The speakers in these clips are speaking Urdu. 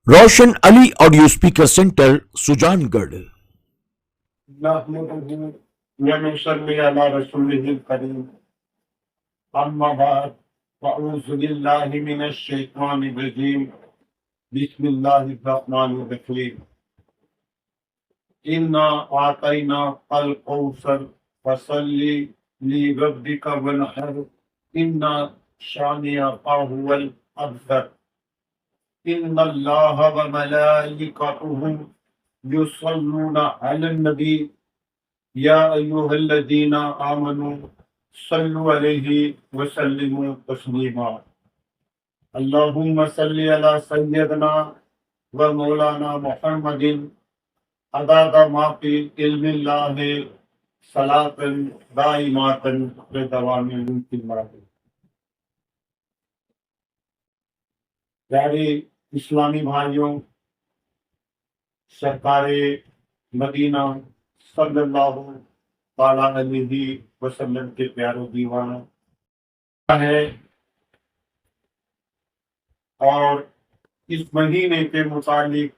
روشن علی آڈیو اسپیکر سینٹر سجان گڑھ نحمده ونصلي على رسوله الكريم اما بعد فاعوذ بالله من الشيطان الرجيم بسم الله الرحمن الرحيم انا اعطيناك الكوثر فصل لربك وانحر ان شانئك هو الابتر ان الله وملائكته يصلون على النبي یا ایھا الذین آمنوا صلوا علیہ وسلموا تسلیما اللہم صلی علی سیدنا و مولانا محمد عدد ما فی علم اللہ صلاۃ دائمۃ بدوام ملک المرض۔ پیارے اسلامی بھائیوں، سرکار مدینہ صلی اللہ تعالیٰ علیہ وسلم کے پیارے دیوانوں ہے، اور اس مہینے کے متعلق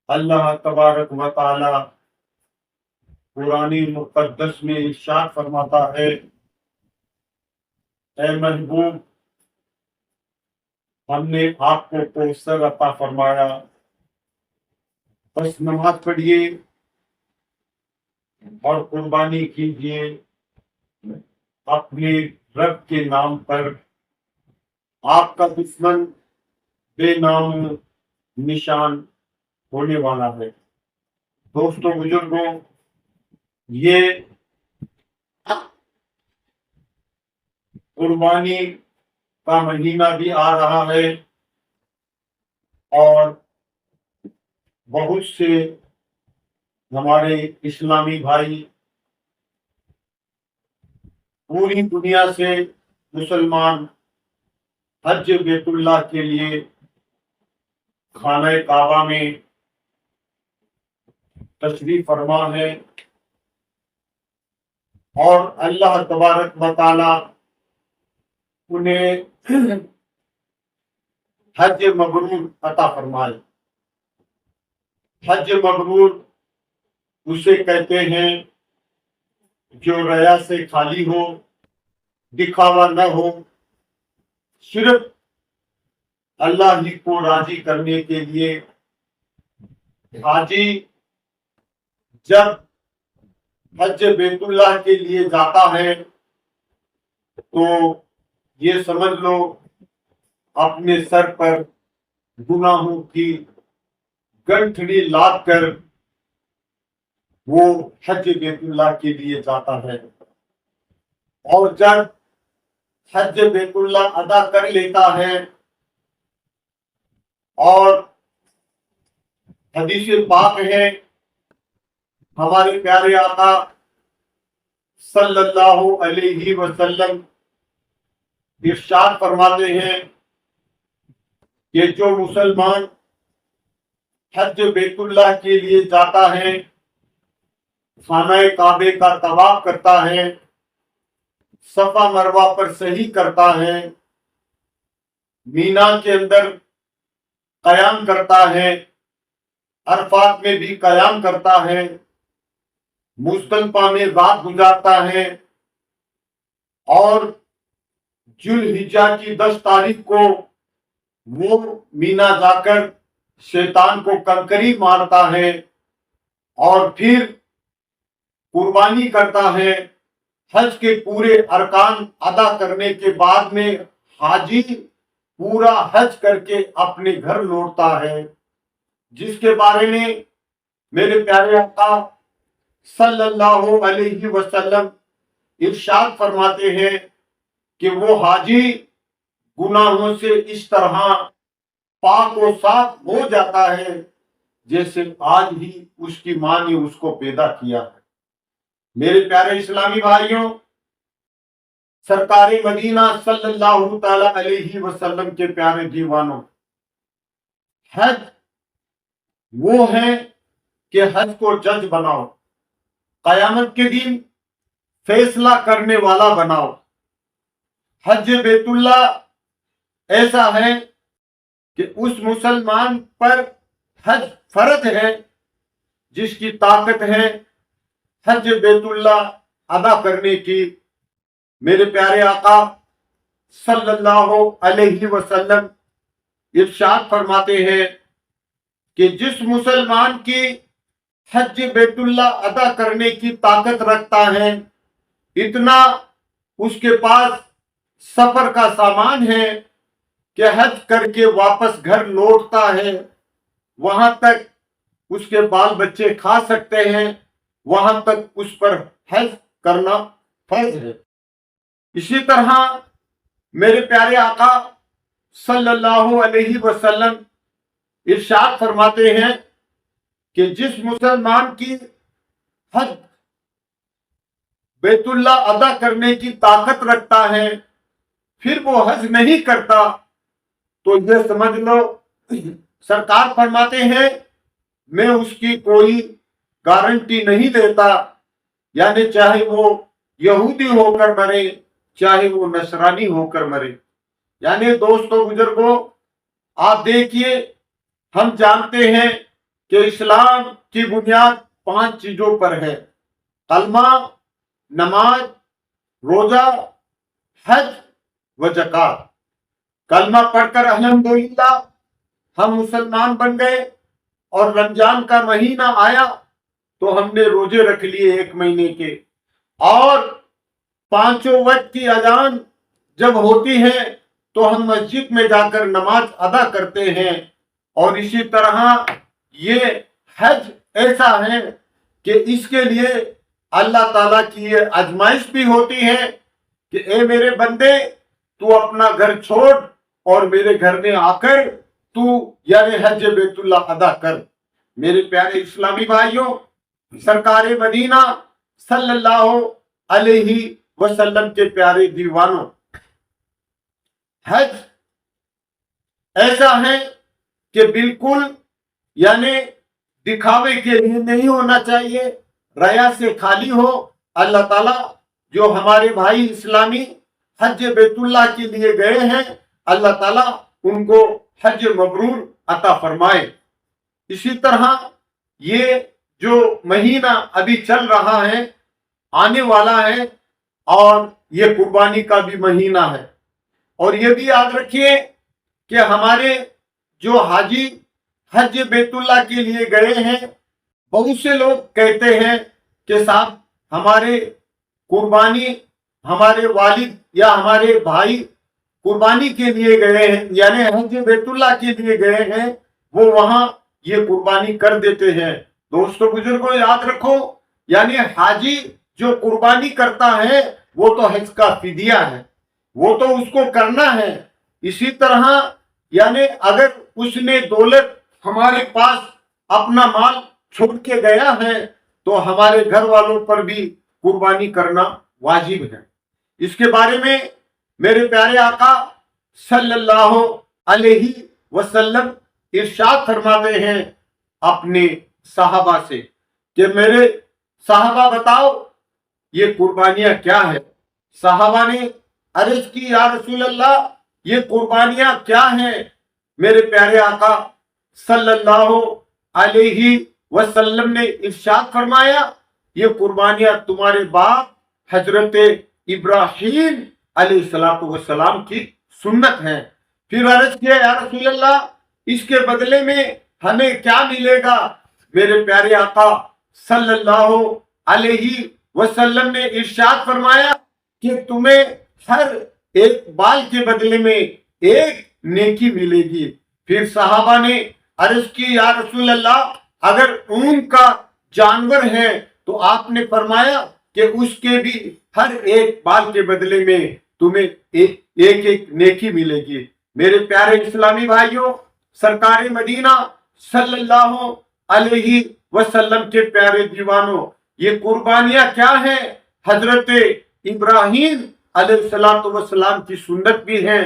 اللہ تبارک و تعالی قرآن مقدس میں ارشاد فرماتا ہے، اے محبوب، ہم نے آپ کو کوثر عطا فرمایا، بس نماز پڑھیے اور قربانی کیجیے اپنے رب کے نام پر۔ آپ کا دشمن بے نام نشان ہونے والا ہے۔ دوستوں، بزرگوں، یہ قربانی کا مہینہ بھی آ رہا ہے، اور بہت سے ہمارے اسلامی بھائی پوری دنیا سے مسلمان حج بیت اللہ کے لیے خانہ کعبہ میں تشریف فرما ہے، اور اللہ تبارک و تعالی انہیں حج مبرور عطا فرمائے۔ حج مبرور اسے کہتے ہیں جو ریا سے خالی ہو، دکھاوا نہ ہو، صرف اللہ ہی کو راضی کرنے کے لیے۔ حاجی جب حج بیت اللہ کے لیے جاتا ہے تو یہ سمجھ لو اپنے سر پر گناہوں کی گنٹھڑی لاد کر وہ حج بیت اللہ کے لیے جاتا ہے، اور جب حج بیت اللہ ادا کر لیتا ہے، اور حدیث پاک ہے، ہمارے پیارے آقا صلی اللہ علیہ وسلم ارشاد فرماتے ہیں کہ جو مسلمان حج بیت اللہ کے لیے جاتا ہے، خانہ کعبے کا طواف کرتا ہے، صفا مروہ پر صحیح کرتا ہے، مینا کے اندر قیام کرتا ہے، عرفات میں بھی قیام کرتا ہے، مزدلفہ میں رات گزارتا ہے، اور ذوالحجہ کی 10 تاریخ کو وہ مینا جا کر شیطان کو کنکری مارتا ہے، اور پھر قربانی کرتا ہے۔ حج کے پورے ارکان ادا کرنے کے بعد میں حاجی پورا حج کر کے اپنے گھر لوٹتا ہے، جس کے بارے میں میرے پیارے آقا صلی اللہ علیہ وسلم ارشاد فرماتے ہیں کہ وہ حاجی گناہوں سے اس طرح پاک و صاف ہو جاتا ہے جیسے آج ہی اس کی ماں نے اس کو پیدا کیا ہے۔ میرے پیارے اسلامی بھائیوں، سرکار مدینہ صلی اللہ تعالی علیہ وسلم کے پیارے دیوانوں، حج وہ ہے کہ حج کو جج بناؤ، قیامت کے دن فیصلہ کرنے والا بناؤ۔ حج بیت اللہ ایسا ہے کہ اس مسلمان پر حج فرض ہے جس کی طاقت ہے حج بیت اللہ ادا کرنے کی۔ میرے پیارے آقا صلی اللہ علیہ وسلم ارشاد فرماتے ہیں کہ جس مسلمان کی حج بیت اللہ ادا کرنے کی طاقت رکھتا ہے، اتنا اس کے پاس سفر کا سامان ہے کہ حج کر کے واپس گھر لوٹتا ہے، وہاں تک اس کے بال بچے کھا سکتے ہیں، وہاں تک اس پر حج کرنا فرض ہے۔ اسی طرح میرے پیارے آقا صلی اللہ علیہ وسلم ارشاد فرماتے ہیں کہ جس مسلمان کی حج بیت اللہ ادا کرنے کی طاقت رکھتا ہے پھر وہ حج نہیں کرتا تو یہ سمجھ لو سرکار فرماتے ہیں میں اس کی کوئی گارنٹی نہیں دیتا، یعنی چاہے وہ یہودی ہو کر مرے چاہے وہ نصرانی ہو کر مرے۔ یعنی دوستو بزرگوں، آپ دیکھیے، ہم جانتے ہیں کہ اسلام کی بنیاد 5 چیزوں پر ہے: کلمہ، نماز، روزہ، حج و زکات۔ کلمہ پڑھ کر الحمدللہ ہم مسلمان بن گئے، اور رمضان کا مہینہ آیا تو ہم نے روزے رکھ لیے 1 مہینے کے، اور 5 وقت کی اذان جب ہوتی ہے تو ہم مسجد میں جا کر نماز ادا کرتے ہیں۔ اور اسی طرح یہ حج ایسا ہے کہ اس کے لیے اللہ تعالیٰ کی یہ آزمائش بھی ہوتی ہے کہ اے میرے بندے، تو اپنا گھر چھوڑ اور میرے گھر میں آ کر تو یعنی حج بیت اللہ ادا کر۔ میرے پیارے اسلامی بھائیوں، سرکار مدینہ صلی اللہ علیہ وسلم کے پیارے دیوانوں، حج ایسا ہے کہ بالکل یعنی دکھاوے کے لیے نہیں ہونا چاہیے، ریا سے خالی ہو۔ اللہ تعالیٰ جو ہمارے بھائی اسلامی حج بیت اللہ کے لیے گئے ہیں، اللہ تعالیٰ ان کو حج مبرور عطا فرمائے۔ اسی طرح یہ جو مہینہ ابھی چل رہا ہے، آنے والا ہے، اور یہ قربانی کا بھی مہینہ ہے۔ اور یہ بھی یاد رکھیے کہ ہمارے جو حاجی حج بیت اللہ کے لیے گئے ہیں، بہت سے لوگ کہتے ہیں کہ صاحب ہمارے قربانی، ہمارے والد یا ہمارے بھائی قربانی کے لیے گئے ہیں، یعنی حج بیت اللہ کے لیے گئے ہیں، وہ وہاں یہ قربانی کر دیتے ہیں۔ دوستو بزرگوں، یاد رکھو، یعنی حاجی جو قربانی کرتا ہے وہ تو حج کا فدیہ ہے، وہ تو اس کو کرنا ہے۔ اسی طرح یعنی اگر اس نے دولت ہمارے پاس اپنا مال چھوڑ کے گیا ہے تو ہمارے گھر والوں پر بھی قربانی کرنا واجب ہے۔ اس کے بارے میں میرے پیارے آقا صلی اللہ علیہ وسلم ارشاد فرماتے ہیں اپنے صحابہ سے کہ میرے صحابہ بتاؤ یہ قربانیاں کیا ہے؟ صحابہ نے عرض کی یا رسول اللہ یہ قربانیاں کیا ہیں؟ میرے پیارے آقا صلی اللہ علیہ وسلم نے ارشاد فرمایا یہ قربانیاں تمہارے باپ حضرت ابراہیم علیہ السلام کی سنت ہیں۔ پھر عرض کیا یا رسول اللہ اس کے بدلے میں ہمیں کیا ملے گا؟ میرے پیارے آقا صلی اللہ علیہ وسلم نے ارشاد فرمایا کہ تمہیں ہر ایک بال کے بدلے میں ایک نیکی ملے گی۔ پھر صحابہ نے عرض کی یا رسول اللہ اگر اونٹ کا جانور ہے تو آپ نے فرمایا کہ اس کے بھی ہر ایک بال کے بدلے میں تمہیں ایک ایک نیکی ملے گی۔ میرے پیارے اسلامی بھائیوں، سرکار مدینہ صلی اللہ علیہ وسلم کے پیارے دیوانوں، یہ قربانیاں کیا ہیں؟ حضرت ابراہیم علیہ السلام کی سنت بھی ہیں۔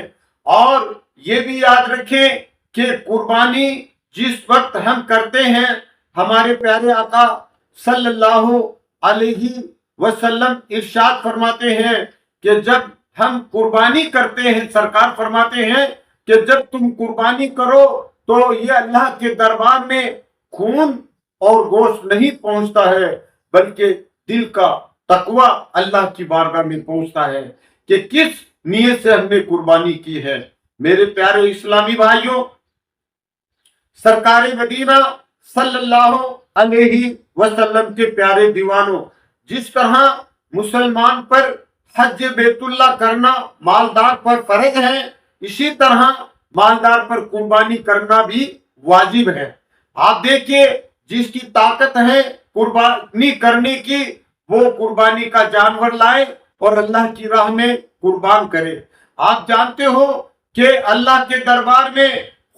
اور یہ بھی یاد رکھیں کہ قربانی جس وقت ہم کرتے ہیں، ہمارے پیارے آقا صلی اللہ علیہ وسلم ارشاد فرماتے ہیں کہ جب ہم قربانی کرتے ہیں، سرکار فرماتے ہیں کہ جب تم قربانی کرو تو یہ اللہ کے دربار میں خون اور گوشت نہیں پہنچتا ہے، بلکہ دل کا تقوی اللہ کی بارگاہ میں پہنچتا ہے کہ کس نیت سے ہم نے قربانی کی ہے۔ میرے پیارے اسلامی بھائیوں، سرکار مدینہ صلی اللہ علیہ وسلم کے پیارے دیوانوں، جس طرح مسلمان پر حج بیت اللہ کرنا مالدار پر فرض ہے، اسی طرح مالدار پر قربانی کرنا بھی واجب ہے۔ آپ دیکھیے، جس کی طاقت ہے قربانی کرنے کی، وہ قربانی کا جانور لائے اور اللہ کی راہ میں قربان کرے۔ آپ جانتے ہو کہ اللہ کے دربار میں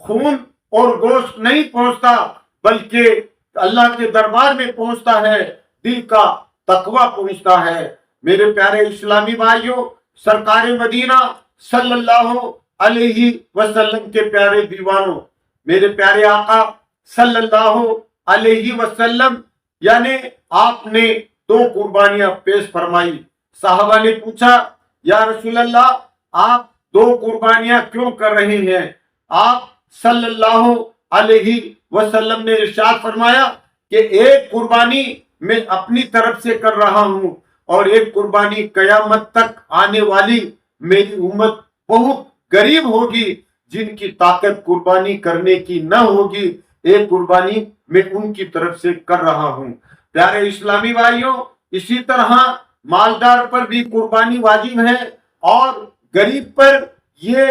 خون اور گوشت نہیں پہنچتا، بلکہ اللہ کے دربار میں پہنچتا ہے دل کا تقوی پہنچتا ہے۔ میرے پیارے اسلامی بھائیوں، سرکار مدینہ صلی اللہ علیہ وسلم کے پیارے دیوانوں، میرے پیارے آقا صلی اللہ علیہ وسلم یعنی آپ نے 2 قربانیاں پیش فرمائی۔ صحابہ نے پوچھا، یا رسول اللہ، آپ 2 قربانیاں کیوں کر رہے ہیں؟ آپ صلی اللہ علیہ وسلم نے ارشاد فرمایا کہ ایک قربانی میں اپنی طرف سے کر رہا ہوں، اور ایک قربانی قیامت تک آنے والی میری امت بہت غریب ہوگی جن کی طاقت قربانی کرنے کی نہ ہوگی، ایک قربانی میں ان کی طرف سے کر رہا ہوں۔ پیارے اسلامی بھائیوں، اسی طرح مالدار پر بھی قربانی واجب ہے، اور غریب پر یہ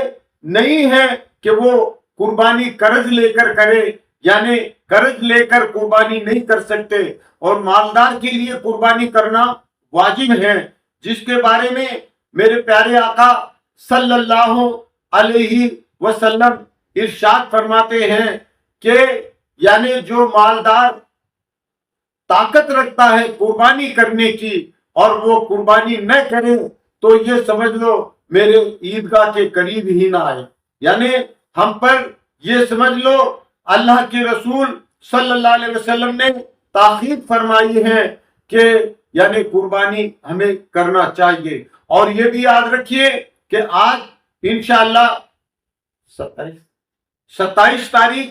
نہیں ہے کہ وہ قربانی قرض لے کر کرے، یعنی قرض لے کر قربانی نہیں کر سکتے، اور مالدار کے لیے قربانی کرنا واجب ہے، جس کے بارے میں میرے پیارے آقا صلی اللہ علیہ وسلم ارشاد فرماتے ہیں کہ یعنی جو مالدار طاقت رکھتا ہے قربانی کرنے کی اور وہ قربانی نہ کرے تو یہ سمجھ لو میرے عیدگاہ کے قریب ہی نہ آئے۔ یعنی ہم پر یہ سمجھ لو اللہ کے رسول صلی اللہ علیہ وسلم نے تاکید فرمائی ہے کہ یعنی قربانی ہمیں کرنا چاہیے۔ اور یہ بھی یاد رکھیے کہ آج انشاءاللہ 27 تاریخ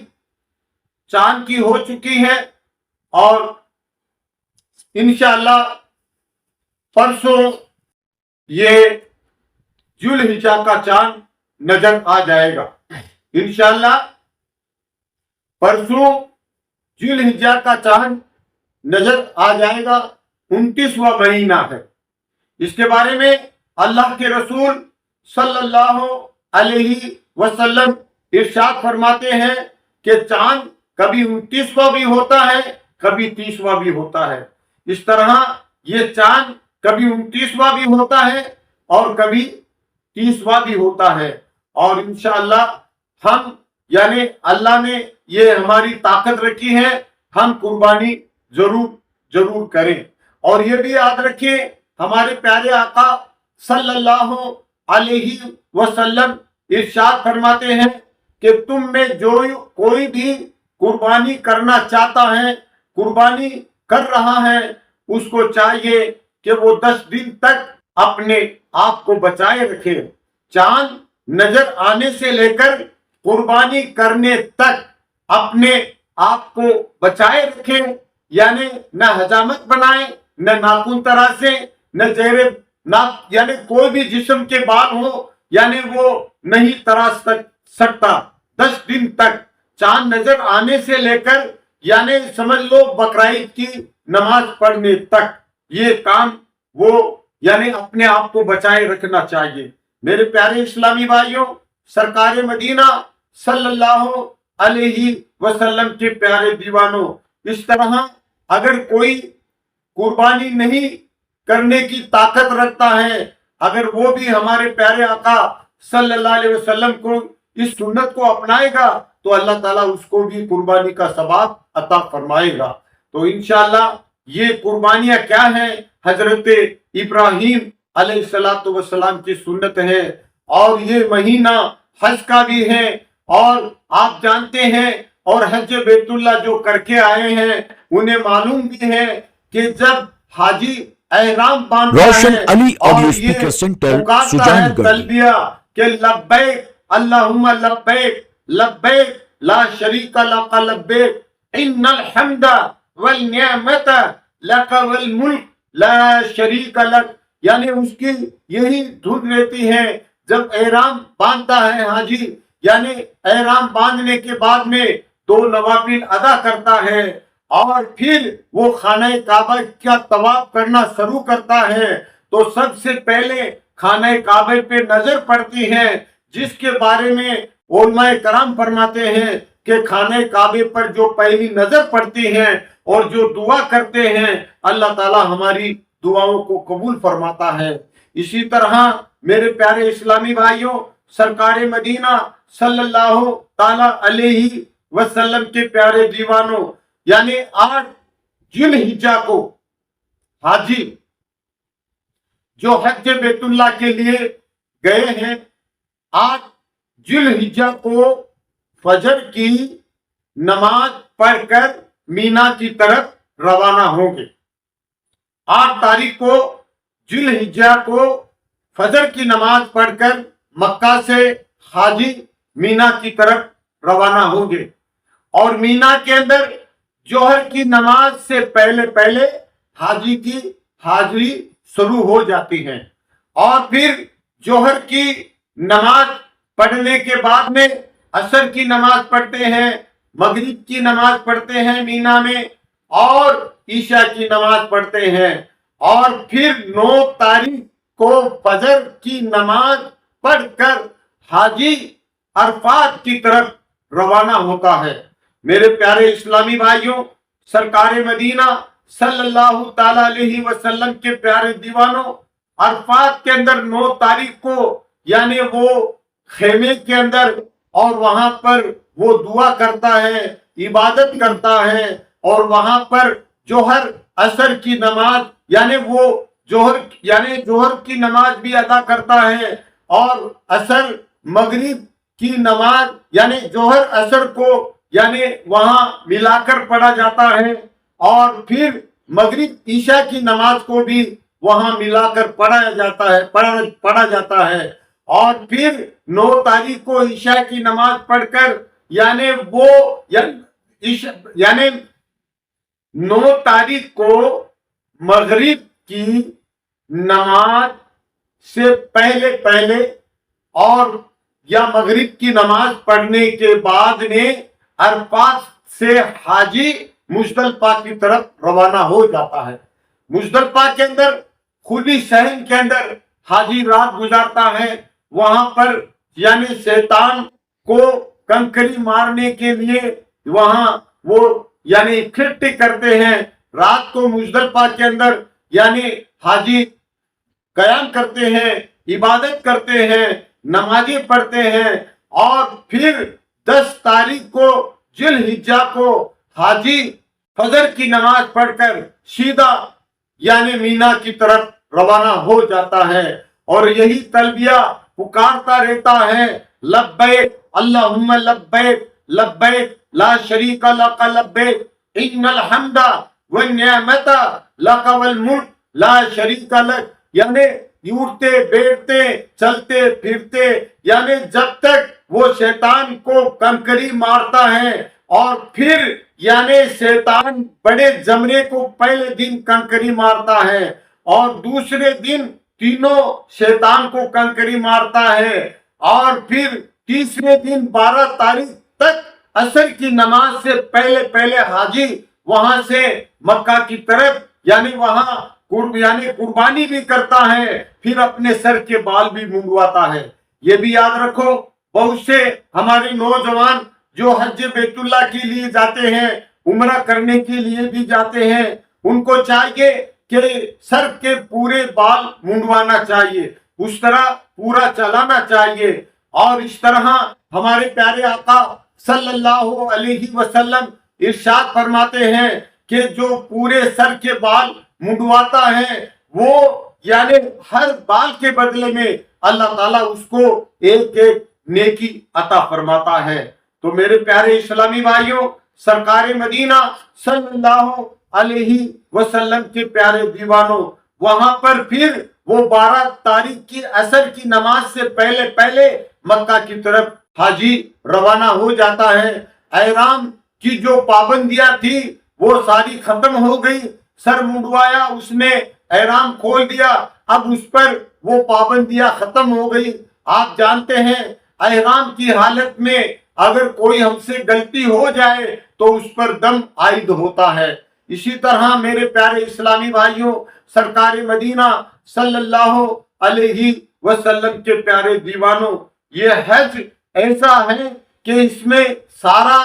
چاند کی ہو چکی ہے، اور انشاءاللہ پرسوں یہ ذوالحجہ کا چاند نظر آ جائے گا۔ انشاءاللہ پرسوں ذوالحجہ کا چاند نظر آ جائے گا، 29واں مہینہ ہے۔ اس کے بارے میں اللہ کے رسول صلی اللہ علیہ وسلم ارشاد فرماتے ہیں کہ چاند کبھی 29واں بھی ہوتا ہے، کبھی 30واں بھی ہوتا ہے۔ اس طرح یہ چاند کبھی 29واں بھی ہوتا ہے اور کبھی 30واں بھی ہوتا ہے، اور انشاءاللہ ہم یعنی اللہ نے یہ ہماری طاقت رکھی ہے، ہم قربانی ضرور کریں۔ اور یہ بھی یاد رکھیں، ہمارے پیارے آقا صلی اللہ علیہ وسلم ارشاد فرماتے ہیں کہ تم میں جو کوئی بھی قربانی کرنا چاہتا ہے، قربانی کر رہا ہے، اس کو چاہیے کہ وہ 10 دن تک اپنے آپ کو بچائے رکھے۔ چاند نظر آنے سے لے کر قربانی کرنے تک اپنے آپ کو بچائے رکھے، یعنی نہ حجامت بنائے، نہ ناخن تراشے، نہ چہرے یعنی کوئی بھی جسم کے بال ہو یعنی وہ نہیں تراش سکتا 10 دن تک، چاند نظر آنے سے لے کر یعنی سمجھ لو بقرعید کی نماز پڑھنے تک یہ کام وہ یعنی اپنے آپ کو بچائے رکھنا چاہیے۔ میرے پیارے اسلامی بھائیوں، سرکار مدینہ صلی اللہ علیہ وسلم کے پیارے دیوانوں، اس طرح اگر کوئی قربانی نہیں کرنے کی طاقت رکھتا ہے، اگر وہ بھی ہمارے پیارے آقا صلی اللہ علیہ وسلم کو اس سنت کو اپنائے گا تو اللہ تعالیٰ اس کو بھی قربانی کا ثواب عطا فرمائے گا۔ تو انشاءاللہ یہ قربانیاں کیا ہیں؟ حضرت ابراہیم علیہ السلام کی سنت ہے، اور یہ مہینہ حج کا بھی ہے، اور آپ جانتے ہیں اور حج بیت اللہ جو کر کے آئے ہیں انہیں معلوم بھی ہے کہ جب حاجی احرام باندھتا روشن ہے علی اور آڈیو یہ اسپیکر سینٹر پکارتا ہے سجان گڑھ، تلبیہ کہ لبیک اللہم لبیک لبیک لا شریک لک لبیک ان الحمد والنعمت لک والملک لا شریک لک، یعنی اس کی یہی دھن رہتی ہے جب احرام باندھتا ہے حاجی، یعنی احرام باندھنے کے بعد میں 2 نوافل ادا کرتا ہے اور پھر وہ خانہ کعبہ کا طواف کرنا شروع کرتا ہے، تو سب سے پہلے خانہ کعبہ پہ نظر پڑتی ہے، جس کے بارے میں علماء کرام فرماتے ہیں کہ خانہ کعبے پر جو پہلی نظر پڑتی ہے اور جو دعا کرتے ہیں اللہ تعالی ہماری دعاؤں کو قبول فرماتا ہے۔ اسی طرح میرے پیارے اسلامی بھائیوں، سرکار مدینہ صلی اللہ تعالی علیہ وسلم کے پیارے دیوانوں، یعنی 8 ذی الحجہ کو حاجی جو حج بیت اللہ کے لیے گئے ہیں، 8 ذی الحجہ کو فجر کی نماز پڑھ کر مینا کی طرف روانہ ہوں گے۔ 8 تاریخ کو ذی الحجہ کو فجر کی نماز پڑھ کر مکہ سے حاجی مینا کی طرف روانہ ہوں گے، اور مینا کے اندر جوہر کی نماز سے پہلے حاجی کی حاضری شروع ہو جاتی ہے، اور پھر جوہر کی نماز پڑھنے کے بعد میں عصر کی نماز پڑھتے ہیں، مغرب کی نماز پڑھتے ہیں مینا میں، اور عشاء کی نماز پڑھتے ہیں، اور پھر 9 تاریخ کو فجر کی نماز پڑھ کر حاجی عرفات کی طرف روانہ ہوتا ہے۔ میرے پیارے اسلامی بھائیوں، سرکار مدینہ صلی اللہ تعالی علیہ وسلم کے پیارے دیوانوں، عرفات کے اندر 9 تاریخ کو یعنی وہ خیمے کے اندر اور وہاں پر وہ دعا کرتا ہے، عبادت کرتا ہے، اور وہاں پر جوہر عصر کی نماز یعنی وہ جوہر کی نماز بھی ادا کرتا ہے، اور عصر مغرب کی نماز یعنی جوہر عصر کو یعنی وہاں ملا کر پڑھا جاتا ہے، اور پھر مغرب عشاء کی نماز کو بھی وہاں ملا کر پڑھا جاتا ہے، اور پھر 9 تاریخ کو عشاء کی نماز پڑھ کر یعنی 9 تاریخ کو مغرب کی نماز سے پہلے اور یا مغرب کی نماز پڑھنے کے بعد میں عرفات سے حاجی مزدلفہ کی طرف روانہ ہو جاتا ہے۔ مزدلفہ کے اندر کھلی صحن کے اندر حاجی رات گزارتا ہے، وہاں پر یعنی شیطان کو کنکری مارنے کے لیے وہاں وہ یعنی اکٹھے کرتے ہیں۔ رات کو مزدلفہ کے اندر یعنی حاجی قیام کرتے ہیں، عبادت کرتے ہیں، نمازیں پڑھتے ہیں، اور پھر 10 تاریخ کو ذی الحجہ کو حاجی فجر کی نماز پڑھ کر سیدھا یعنی مینا کی طرف روانہ ہو جاتا ہے، اور یہی تلبیہ پکارتا رہتا ہے، لبیک اللہم لبیک لبیک لا شریک لک لبیک ان الحمد والنعمت لک والملک لا شریک لک، یعنی اٹھتے بیٹھتے چلتے پھرتے یعنی جب تک وہ شیطان کو کنکری مارتا ہے، اور پھر یعنی شیطان بڑے زمرے کو پہلے دن کنکری مارتا ہے، اور دوسرے دن تینوں شیطان کو کنکری مارتا ہے، اور پھر تیسرے دن 12 تاریخ تک عصر کی نماز سے پہلے حاجی وہاں سے مکہ کی طرف یعنی وہاں قربانی بھی کرتا ہے، پھر اپنے سر کے بال بھی منڈواتا ہے۔ یہ بھی یاد رکھو، بہت سے ہمارے نوجوان جو حج بیت اللہ کے لیے جاتے ہیں، عمرہ کرنے کے لیے بھی جاتے ہیں، ان کو چاہیے کہ سر کے پورے بال منڈوانا چاہیے، اس طرح پورا چلانا چاہیے، اور اس طرح ہمارے پیارے آقا صلی اللہ علیہ وسلم ارشاد فرماتے ہیں کہ جو پورے سر کے بال منڈواتا ہے وہ یعنی ہر بال کے بدلے میں اللہ تعالیٰ اس کو ایک نیکی عطا فرماتا ہے۔ تو میرے پیارے اسلامی بھائیوں، سرکار مدینہ صلی اللہ علیہ وسلم کے پیارے دیوانوں، وہاں پر پھر وہ 12 تاریخ کی عصر کی نماز سے پہلے مکہ کی طرف حاجی روانہ ہو جاتا ہے۔ احرام کی جو پابندیاں تھی وہ ساری ختم ہو گئی، سر منڈوایا اس نے، احرام کھول دیا، اب اس پر وہ پابندیاں ختم ہو گئی۔ آپ جانتے ہیں احرام کی حالت میں اگر کوئی ہم سے غلطی ہو جائے تو اس پر دم عائد ہوتا ہے۔ اسی طرح میرے پیارے اسلامی بھائیوں، سرکار مدینہ صلی اللہ علیہ وسلم کے پیارے دیوانوں، یہ حج ایسا ہے کہ اس میں سارا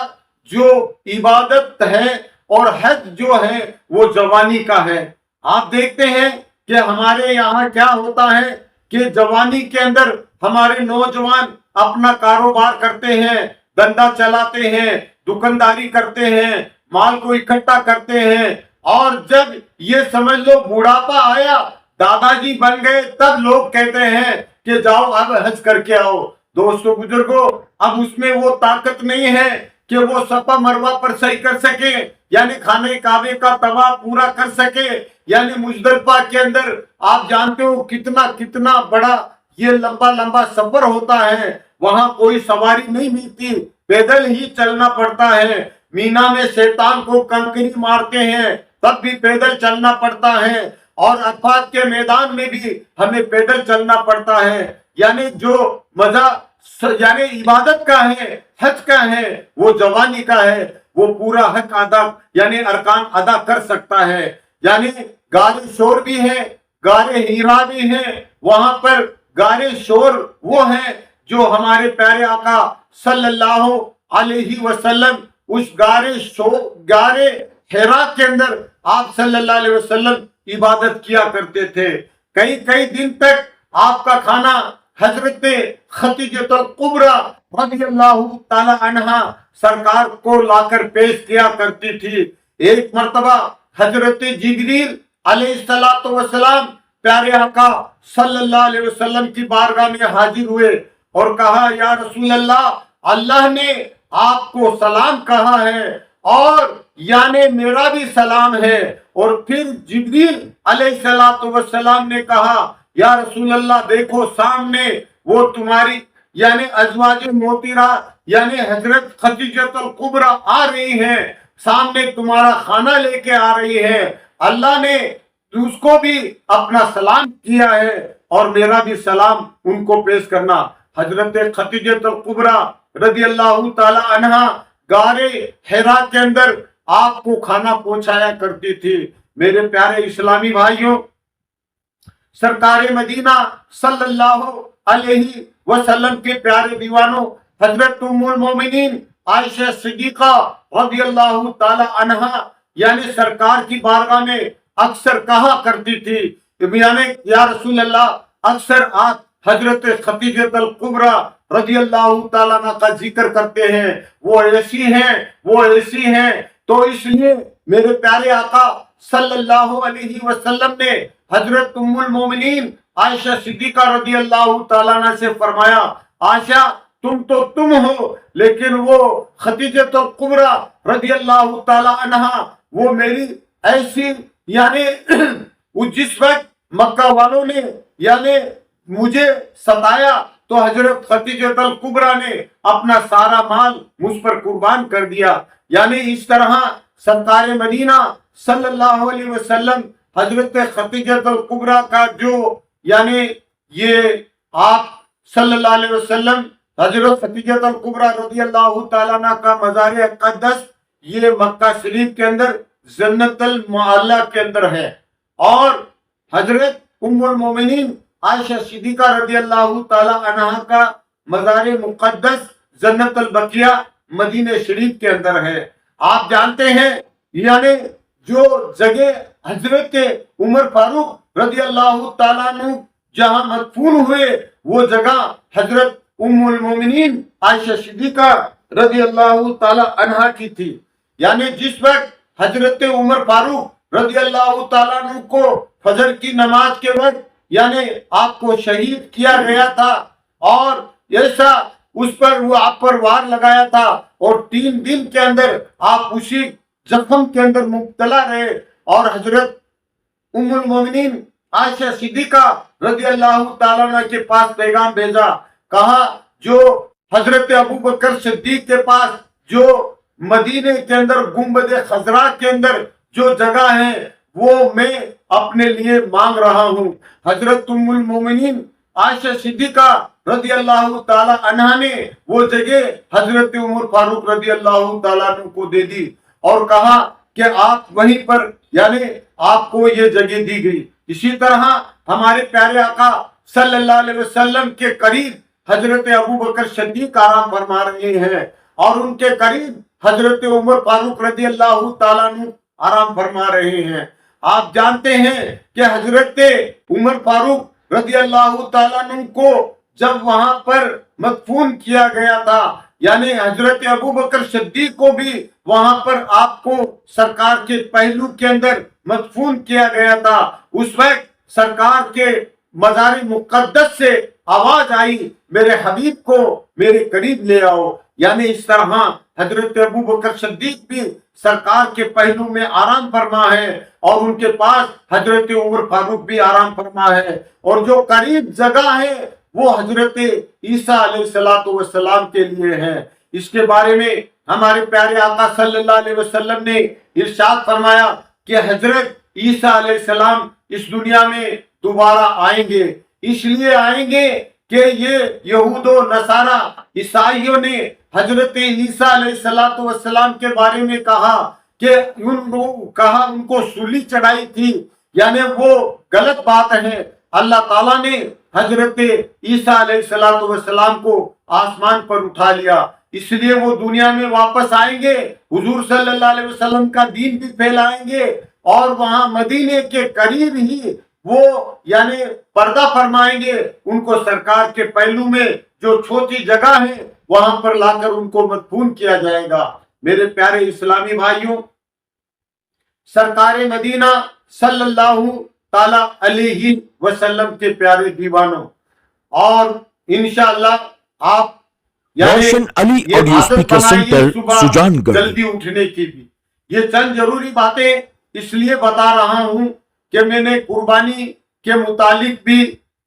جو عبادت ہے اور حج جو ہے وہ جوانی کا ہے۔ آپ دیکھتے ہیں کہ ہمارے یہاں کیا ہوتا ہے کہ جوانی کے اندر ہمارے نوجوان اپنا کاروبار کرتے ہیں، دھندا چلاتے ہیں، دکانداری کرتے ہیں، مال کو اکٹھا کرتے ہیں، اور جب یہ سمجھ لو بڑھاپا آیا، دادا جی بن گئے، تب لوگ کہتے ہیں کہ جاؤ اب حج کر کے آؤ۔ دوستو بزرگوں، اب اس میں وہ طاقت نہیں ہے کہ وہ صفا مروہ پر صحیح کر سکے، یعنی خانہ کعبے کا طواف پورا کر سکے، یعنی مزدلفہ کے اندر آپ جانتے ہو کتنا بڑا یہ لمبا سفر ہوتا ہے، وہاں کوئی سواری نہیں ملتی، پیدل ہی چلنا پڑتا ہے۔ مینا میں شیطان کو کنکری مارتے ہیں تب بھی پیدل چلنا پڑتا ہے، اور عرفات کے میدان میں بھی ہمیں پیدل چلنا پڑتا ہے۔ یعنی جو مزہ یعنی عبادت کا ہے، حج کا ہے، وہ جوانی کا ہے، وہ پورا حق ادا یعنی ارکان ادا کر سکتا ہے۔ یعنی غار شور بھی ہے، غار ہیرا بھی ہے، وہاں پر غار شور وہ ہیں جو ہمارے پیارے آقا صلی اللہ علیہ وسلم اس غار ہیرا کے اندر آپ صلی اللہ علیہ وسلم عبادت کیا کرتے تھے۔ کئی دن تک آپ کا کھانا حضرت خدیجہ الکبریٰ رضی اللہ تعالی عنہا سرکار کو لا کر پیش کیا کرتی تھی۔ ایک مرتبہ حضرت جبریل علیہ السلام پیارے آقا صلی اللہ علیہ وسلم کی بارگاہ میں حاضر ہوئے اور کہا، یا رسول اللہ، اللہ نے آپ کو سلام کہا ہے اور یعنی میرا بھی سلام ہے۔ اور پھر جبریل علیہ السلام نے کہا، یا رسول اللہ، دیکھو سامنے وہ تمہاری یعنی ازواج محترمہ یعنی حضرت خدیجہ الکبریٰ آ رہی ہیں، سامنے تمہارا کھانا لے کے آ رہی ہے، اللہ نے اس کو بھی اپنا سلام کیا ہے اور میرا بھی سلام ان کو پیش کرنا۔ حضرت خدیجہ الکبریٰ رضی اللہ تعالی عنہا غار حرا کے اندر آپ کو کھانا پہنچایا کرتی تھی۔ میرے پیارے اسلامی بھائیوں، سرکار مدینہ صلی اللہ علیہ وسلم کے پیارے دیوانوں، حضرت ام المومنین عائشہ صدیقہ رضی اللہ تعالی عنہا یعنی سرکار کی بارگاہ میں اکثر کہا کرتی تھی، یعنی یا رسول اللہ، اکثر آپ حضرت خدیجہ الکبریٰ رضی اللہ تعالیٰ عنہ کا ذکر کرتے ہیں، وہ ایسی ہیں۔ تو اس لیے میرے پیارے آقا صلی اللہ علیہ وسلم نے حضرت ام المومنین عائشہ صدیقہ رضی اللہ تعالیٰ عنہ سے فرمایا، عائشہ تم ہو، لیکن وہ خدیجہ الکبریٰ رضی اللہ تعالیٰ عنہ وہ میری ایسی یعنی جس وقت مکہ والوں نے یعنی مجھے ستایا تو حضرت خدیجہ الکبریٰ نے اپنا سارا مال مجھ پر قربان کر دیا۔ یعنی اس طرح سرکار مدینہ صلی اللہ علیہ وسلم حضرت خدیجہ الکبریٰ کا جو یعنی یہ آپ صلی اللہ علیہ وسلم حضرت خدیجہ الکبریٰ رضی اللہ تعالیٰ عنہ کا مزار اقدس یہ مکہ شریف کے اندر جنت المعلیٰ کے اندر ہے، اور حضرت ام المومنین عائشہ صدیقہ رضی اللہ تعالی عنہا کا مزار مقدس جنت البقیہ مدینہ شریف کے اندر ہے۔ آپ جانتے ہیں یعنی جو جگہ حضرت عمر فاروق رضی اللہ تعالیٰ عنہ جہاں مدفون ہوئے وہ جگہ حضرت ام المومنین عائشہ صدیقہ رضی اللہ تعالی عنہا کی تھی۔ یعنی جس وقت حضرت عمر فاروق رضی اللہ تعالیٰ عنہ کو فجر کی نماز کے وقت یعنی آپ کو شہید کیا گیا تھا، اور ایسا اس پر وہ آپ پر وار لگایا تھا، اور 3 دن کے اندر آپ اسی زخم کے اندر مبتلا رہے، اور حضرت ام المومنین عائشہ صدیقہ رضی اللہ تعالیٰ عنہ کے پاس پیغام بھیجا، کہا جو حضرت ابو بکر صدیق کے پاس جو مدینے کے اندر گنبد خضرا کے اندر جو جگہ ہے وہ میں اپنے لیے مانگ رہا ہوں۔ حضرت ام المومنین عائشہ صدیقہ رضی اللہ تعالی عنہ نے وہ جگہ حضرت عمر فاروق رضی اللہ تعالیٰ عنہ کو دے دی اور کہا کہ آپ وہیں پر یعنی آپ کو یہ جگہ دی گئی۔ اسی طرح ہمارے پیارے آقا صلی اللہ علیہ وسلم کے قریب حضرت ابو بکر صدیق آرام فرما رہے ہیں اور ان کے قریب حضرت عمر فاروق رضی اللہ تعالیٰ عنہ آرام فرما رہے ہیں۔ آپ جانتے ہیں کہ حضرت عمر فاروق رضی اللہ تعالیٰ عنہ کو جب وہاں پر مدفون کیا گیا تھا یعنی حضرت ابو بکر صدیق کو بھی وہاں پر آپ کو سرکار کے پہلو کے اندر مدفون کیا گیا تھا، اس وقت سرکار کے مزار مقدس سے آواز آئی میرے حبیب کو میرے قریب لے آؤ، یعنی اس طرح حضرت ابو بکر صدیق بھی سرکار کے پہلو میں آرام فرما ہے اور ان کے پاس حضرت عمر فاروق بھی آرام فرما ہے، اور جو قریب جگہ ہے وہ حضرت عیسیٰ علیہ السلام کے لیے ہے۔ اس کے بارے میں ہمارے پیارے آقا صلی اللہ علیہ وسلم نے ارشاد فرمایا کہ حضرت عیسیٰ علیہ السلام اس دنیا میں دوبارہ آئیں گے، اس لیے آئیں گے کہ یہ یہود و نصارہ عیسائیوں نے حضرت عیسیٰ علیہ السلام کے بارے میں کہا کہ ان کو سولی چڑھائی تھی، یعنی وہ غلط بات ہے۔ اللہ تعالیٰ نے حضرت عیسیٰ علیہ السلام کو آسمان پر اٹھا لیا، اس لیے وہ دنیا میں واپس آئیں گے، حضور صلی اللہ علیہ وسلم کا دین بھی پھیلائیں گے اور وہاں مدینے کے قریب ہی وہ یعنی پردہ فرمائیں گے، ان کو سرکار کے پہلو میں جو چھوٹی جگہ ہے وہاں پر لا کر ان کو مدفون کیا جائے گا۔ میرے پیارے اسلامی بھائیوں، سرکار مدینہ صلی اللہ تعالی علیہ وسلم کے پیارے دیوانوں، اور انشاءاللہ آپ روشن علی یہ آڈیو عادت اسپیکر بنائیے سینٹر صبح سجان گڑھ۔ جلدی اٹھنے کی بھی۔ یہ چند ضروری باتیں اس لیے بتا رہا ہوں کہ میں نے قربانی کے متعلق بھی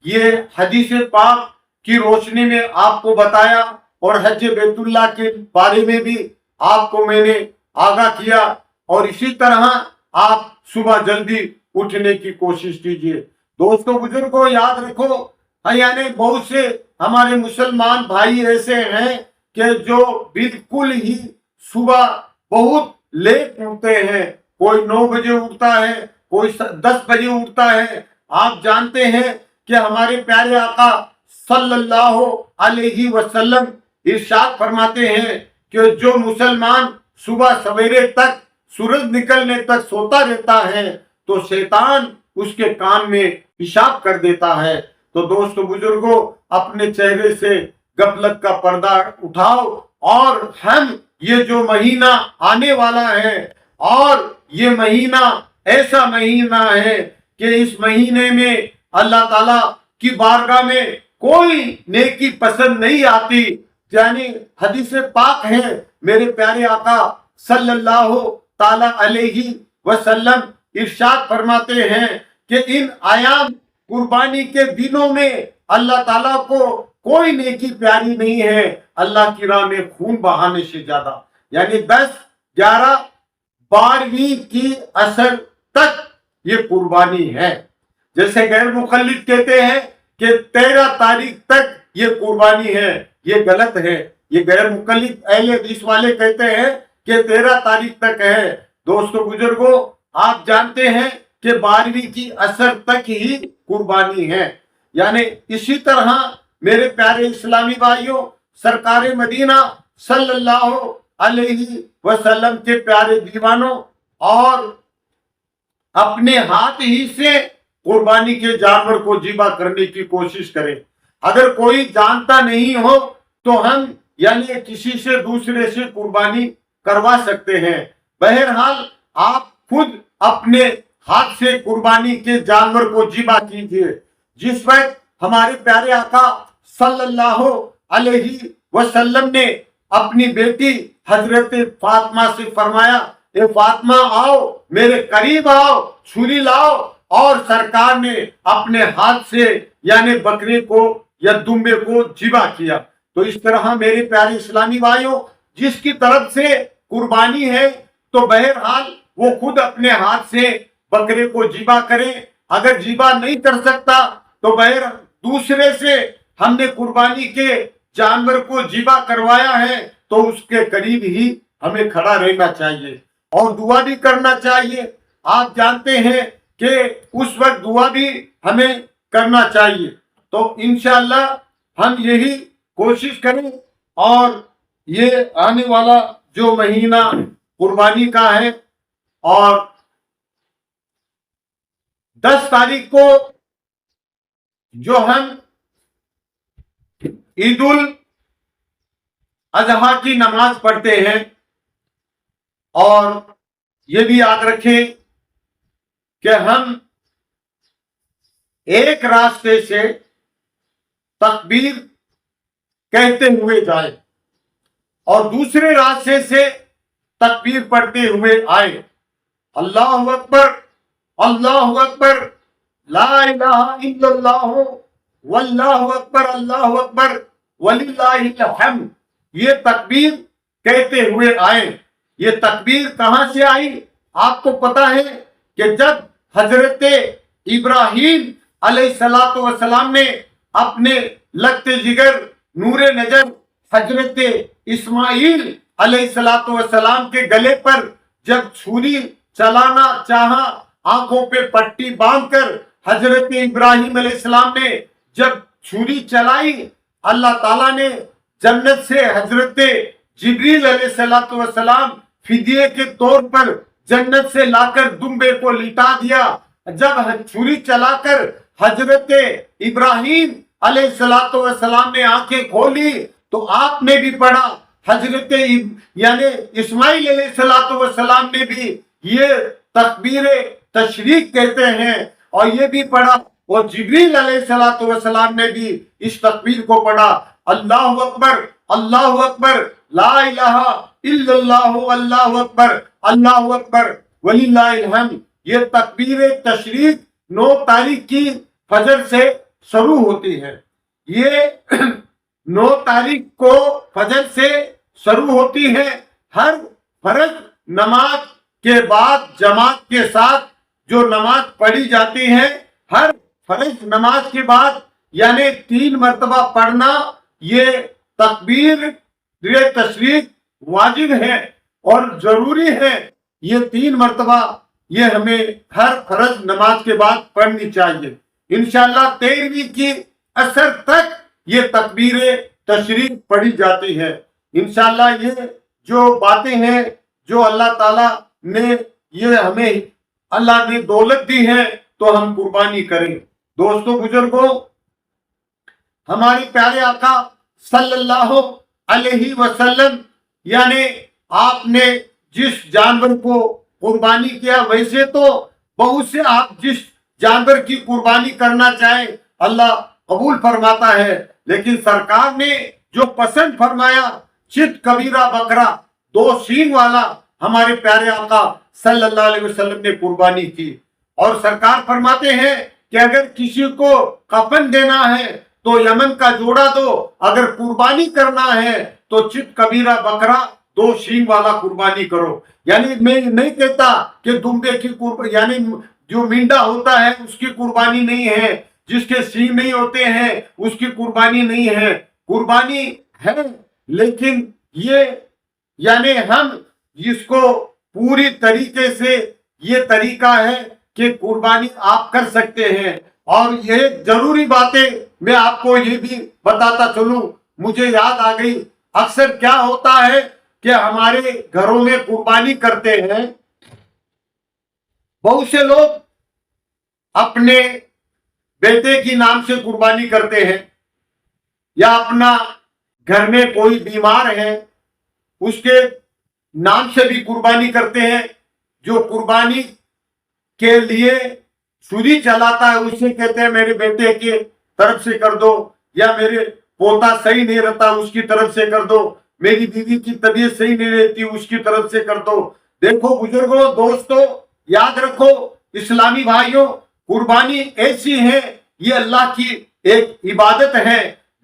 یہ حدیث پاک کی روشنی میں آپ کو بتایا اور حج بیت اللہ کے بارے میں بھی آپ کو میں نے آگاہ کیا، اور اسی طرح آپ صبح جلدی اٹھنے کی کوشش کیجیے۔ دوستو بزرگوں، یاد رکھو یعنی بہت سے ہمارے مسلمان بھائی ایسے ہیں کہ جو بالکل ہی صبح بہت لیٹ اٹھتے ہیں، کوئی 9 بجے اٹھتا ہے، کوئی 10 بجے اٹھتا ہے۔ آپ جانتے ہیں کہ ہمارے پیارے آقا صلی اللہ علیہ وسلم ارشاد فرماتے ہیں کہ جو مسلمان صبح سویرے تک سورج نکلنے تک سوتا رہتا ہے تو شیطان اس کے کان میں پیشاب کر دیتا ہے۔ تو دوستو بزرگوں، اپنے چہرے سے غفلت کا پردہ اٹھاؤ، اور ہم یہ جو مہینہ آنے والا ہے، اور یہ مہینہ ایسا مہینہ ہے کہ اس مہینے میں اللہ تعالیٰ کی بارگاہ میں کوئی نیکی پسند نہیں آتی، یعنی حدیث پاک ہے میرے پیارے آقا صلی اللہ تعالی علیہ وسلم ارشاد فرماتے ہیں کہ ان ایام قربانی کے دنوں میں اللہ تعالیٰ کو کوئی نیکی پیاری نہیں ہے اللہ کی راہ میں خون بہانے سے زیادہ، یعنی 10، 11، 12 کی اثر تک یہ قربانی ہے۔ جیسے غیر مقلد کہتے ہیں کہ 13 تاریخ تک یہ قربانی ہے، یہ غلط ہے۔ یہ غیر مقلد اہل حدیث والے کہتے ہیں کہ 13 تاریخ تک ہے۔ دوستو بزرگوں، آپ جانتے ہیں کہ 12 کی اثر تک ہی قربانی ہے۔ یعنی اسی طرح میرے پیارے اسلامی بھائیوں، سرکار مدینہ صلی اللہ علیہ وسلم کے پیارے دیوانوں، اور اپنے ہاتھ ہی سے قربانی کے جانور کو ذبح کرنے کی کوشش کریں۔ اگر کوئی جانتا نہیں ہو تو ہم یعنی کسی سے دوسرے سے قربانی کروا سکتے ہیں۔ بہرحال آپ خود اپنے ہاتھ سے قربانی کے جانور کو ذبح کیجیے۔ جس وقت ہمارے پیارے آقا صلی اللہ علیہ وسلم نے اپنی بیٹی حضرت فاطمہ سے فرمایا، اے فاطمہ آؤ، میرے قریب آؤ، چھری لاؤ، اور سرکار نے اپنے ہاتھ سے یعنی بکرے کو یا دمبے کو ذبح کیا۔ تو اس طرح میرے پیارے اسلامی بھائیوں، جس کی طرف سے قربانی ہے تو بہرحال وہ خود اپنے ہاتھ سے بکرے کو ذبح کرے، اگر ذبح نہیں کر سکتا تو دوسرے سے ہم نے قربانی کے جانور کو ذبح کروایا ہے تو اس کے قریب ہی ہمیں کھڑا رہنا چاہیے اور دعا بھی کرنا چاہیے۔ آپ جانتے ہیں کہ اس وقت دعا بھی ہمیں کرنا چاہیے۔ تو انشاءاللہ ہم یہی کوشش کریں، اور یہ آنے والا جو مہینہ قربانی کا ہے، اور 10 تاریخ کو جو ہم عید الاضحیٰ کی نماز پڑھتے ہیں، اور یہ بھی یاد رکھیں کہ ہم ایک راستے سے تکبیر کہتے ہوئے جائیں اور دوسرے راستے سے تکبیر پڑھتے ہوئے آئے۔ اللہ اکبر، اللہ اکبر، لا الہ الا اللہ، واللہ اکبر، اللہ اکبر، وللہ الحمد، یہ تکبیر کہتے ہوئے آئے۔ یہ تکبیر کہاں سے آئی؟ آپ کو پتا ہے کہ جب حضرت ابراہیم علیہ السلام نے اپنے لگتے جگر نور نظر حضرت اسماعیل علیہ السلام کے گلے پر جب چھری چلانا چاہا، آنکھوں پہ پٹی باندھ کر حضرت ابراہیم علیہ السلام نے جب چھری چلائی، اللہ تعالیٰ نے جنت سے حضرت جبریل علیہ السلام فدیے کے طور پر جنت سے لا کر دمبے کو لٹا دیا۔ جب چھری چلا کر حضرت ابراہیم علیہ السلام نے آنکھیں کھولی تو آپ نے بھی پڑھا، حضرت یعنی اسماعیل علیہ السلام نے بھی یہ تکبیر تشریق کہتے ہیں اور یہ بھی پڑھا، اور جبریل علیہ السلام نے بھی اس تکبیر کو پڑھا، اللہ اکبر، اللہ اکبر، لا الہ الا اللہ، اللہ اکبر، اللہ اکبر، وللہ الحمد۔ یہ تکبیر تشریق 9 تاریخ کی فجر سے شروع ہوتی ہے۔ یہ 9 تاریخ کو فجر سے شروع ہوتی ہے۔ ہر فرض نماز کے بعد جماعت کے ساتھ جو نماز پڑھی جاتی ہے، ہر فرض نماز کے بعد یعنی 3 مرتبہ پڑھنا، یہ تکبیر تشریق واجب ہے اور ضروری ہے۔ یہ 3 مرتبہ یہ ہمیں ہر فرض نماز کے بعد پڑھنی چاہیے۔ انشاءاللہ 13ویں کی عصر تک یہ تکبیر تشریق پڑھی جاتی ہے۔ انشاءاللہ یہ جو باتیں ہیں جو اللہ تعالیٰ نے یہ ہمیں اللہ نے دولت دی ہے تو ہم قربانی کریں۔ دوستو بزرگوں، ہمارے پیارے آقا صلی اللہ علیہ وسلم یعنی آپ نے جس جانور کو قربانی کیا، ویسے تو بہت سے آپ جس جانور کی قربانی کرنا چاہیں اللہ قبول فرماتا ہے، لیکن سرکار نے جو پسند فرمایا چت کبیرہ بکرا 2 سینگ والا ہمارے پیارے آقا صلی اللہ علیہ وسلم نے قربانی کی۔ اور سرکار فرماتے ہیں کہ اگر کسی کو کفن دینا ہے تو یمن کا جوڑا دو، اگر قربانی کرنا ہے تو چت کبیرہ بکرا 2 سینگ والا قربانی کرو۔ یعنی میں نہیں کہتا کہ دمبے کی قربانی یعنی جو مینڈا ہوتا ہے اس کی قربانی نہیں ہے، جس کے سینگ نہیں ہوتے ہیں اس کی قربانی نہیں ہے، قربانی ہے، لیکن یہ یعنی ہم اس کو پوری طریقے سے یہ طریقہ ہے کہ قربانی آپ کر سکتے ہیں۔ اور یہ ضروری باتیں میں آپ کو یہ بھی بتاتا چلوں، مجھے یاد آ گئی، اکثر کیا ہوتا ہے کہ ہمارے گھروں میں قربانی کرتے ہیں، بہت سے لوگ اپنے بیٹے کی نام سے قربانی کرتے ہیں، یا اپنا گھر میں کوئی بیمار ہے اس کے نام سے بھی قربانی کرتے ہیں۔ جو قربانی کے لیے چھری چلاتا ہے اسے کہتے ہیں میرے بیٹے کی طرف سے کر دو، یا میرے پوتا صحیح نہیں رہتا اس کی طرف سے کر دو، میری بیوی کی طبیعت صحیح نہیں رہتی اس کی طرف سے کر دو۔ دیکھو بزرگوں، دوستو، یاد رکھو اسلامی بھائیوں، قربانی ایسی ہے، یہ اللہ کی ایک عبادت ہے،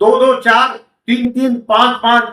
2-2, 4, 3-3, 5-5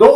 2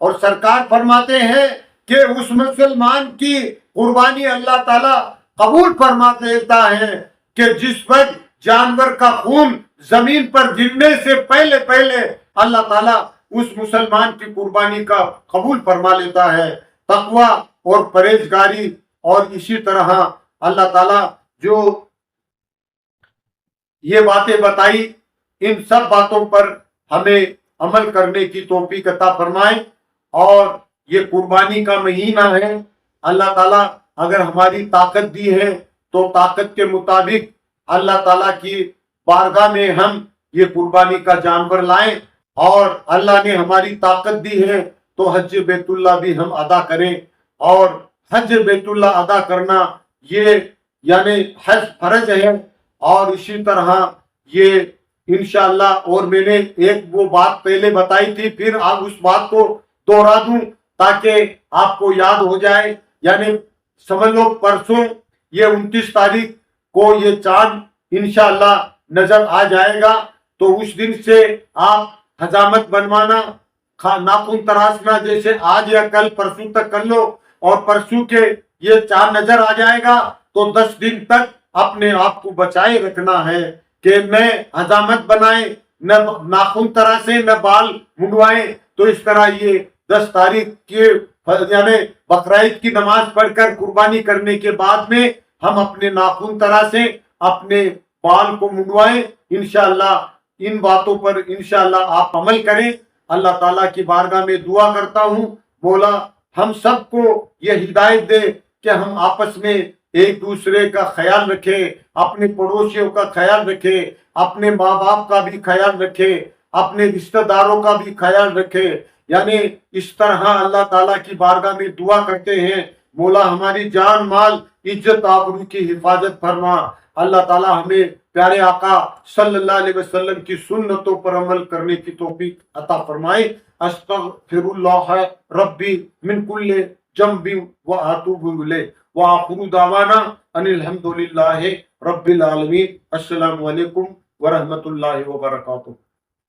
اور سرکار فرماتے ہیں کہ اس مسلمان کی قربانی اللہ تعالیٰ قبول فرما دیتا ہے کہ جس وقت جانور کا خون زمین پر گرنے سے پہلے اللہ تعالیٰ اس مسلمان کی قربانی کا قبول فرما لیتا ہے۔ تقوی اور پرہیزگاری اور اسی طرح اللہ تعالیٰ جو یہ باتیں بتائی ان سب باتوں پر ہمیں عمل کرنے کی توفیق عطا فرمائے۔ اور یہ قربانی کا مہینہ ہے، اللہ تعالیٰ اگر ہماری طاقت دی ہے تو طاقت کے مطابق اللہ تعالیٰ کی بارگاہ میں ہم یہ قربانی کا جانور لائیں، اور اللہ نے ہماری طاقت دی ہے تو حج بیت اللہ بھی ہم ادا کریں۔ اور حج بیت اللہ ادا کرنا یہ یعنی حج فرض ہے، اور اسی طرح یہ انشاءاللہ، اور میں نے ایک وہ بات پہلے بتائی تھی، پھر آپ اس بات کو دوہرا دوں تاکہ آپ کو یاد ہو جائے، یعنی سمجھ لو پرسوں یہ 29 تاریخ کو یہ چاند انشاءاللہ نظر آ جائے گا، تو اس دن سے آپ حجامت بنوانا، ناخن تراشنا جیسے آج یا کل پرسوں تک کر لو، اور پرسوں کے یہ چاند نظر آ جائے گا تو 10 دن تک اپنے آپ کو بچائے رکھنا ہے کہ نہ حجامت بنائیں، نہ ناخن تراشیں، نہ بال منڈوائیں۔ تو اس طرح یہ 10 تاریخ کے یعنی بقرعید کی نماز پڑھ کر قربانی کرنے کے بعد میں ہم اپنے ناخن تراشیں، اپنے بال کو منڈوائیں۔ انشاءاللہ ان باتوں پر انشاءاللہ آپ عمل کریں۔ اللہ تعالیٰ کی بارگاہ میں دعا کرتا ہوں مولا ہم سب کو یہ ہدایت دے کہ ہم آپس میں ایک دوسرے کا خیال رکھیں، اپنے پڑوسیوں کا خیال رکھیں، اپنے ماں باپ کا بھی خیال رکھیں، اپنے رشتہ داروں کا بھی خیال رکھیں۔ یعنی اس طرح اللہ تعالیٰ کی بارگاہ میں دعا کرتے ہیں مولا ہماری جان مال عزت آبرو کی حفاظت فرما۔ اللہ تعالیٰ ہمیں پیارے آقا صلی اللہ علیہ وسلم کی سنتوں پر عمل کرنے کی توفیق عطا فرمائے۔ استغفر اللہ ربی من کل ذنب واتوب الیہ وآخر دعوانا ان الحمد للہ رب العالمین۔ السلام علیکم ورحمۃ اللہ وبرکاتہ۔